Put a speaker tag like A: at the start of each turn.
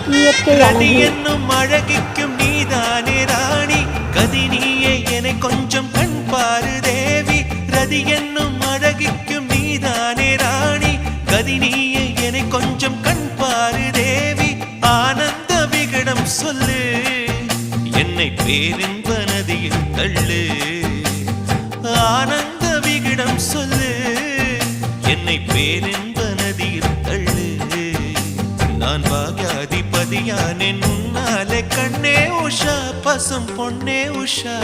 A: ரதி என்னும் அழகிக்கும் நீதானே ராணி கதி நீயே என கொஞ்சம் கண் பாரு தேவி ரதி என்னும் அழகிக்கும் நீதானே ராணி கதி நீயே என கொஞ்சம் கண் பாரு தேவி ஆனந்த விகடம் சொல்லு என்னை பேரின்ப நதியில் தள்ளு ஆனந்த விகடம் சொல்லு என்னை பேரின்ப நதியில் தள்ளு நான் பாக்யாதிபதியானேன் உன்னாலே கண்ணே உஷா பசும் பொன்னே உஷா